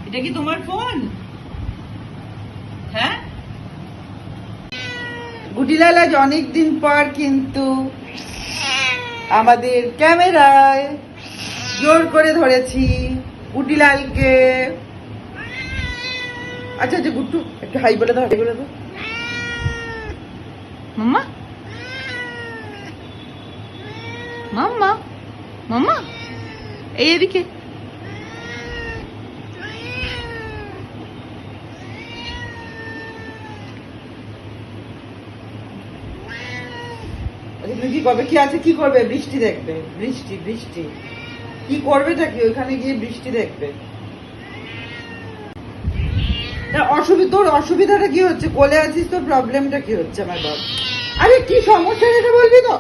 এটা কি তোমার ফোন? হ্যাঁ, গুটিলাল আজ অনেকদিন পর কিন্তু আমাদের ক্যামেরায় জোর করে ধরেছি গুটিলালকে। আচ্ছা আচ্ছা গুট্টু একটু হাই বলে দাও, হাই বলে দাও। মাম্মা মাম্মা মাম্মা, এই এদিকে। কি করবে? কি আছে? কি করবে? বৃষ্টি দেখবে? বৃষ্টি বৃষ্টি কি করবেটা কি? ওইখানে গিয়ে বৃষ্টি দেখবে? তোর অসুবিধাটা কি হচ্ছে? কোলে আছিস তো, প্রবলেমটা কি হচ্ছে আমার বাবা? আরে কি সমস্যা সেটা বলবি তো।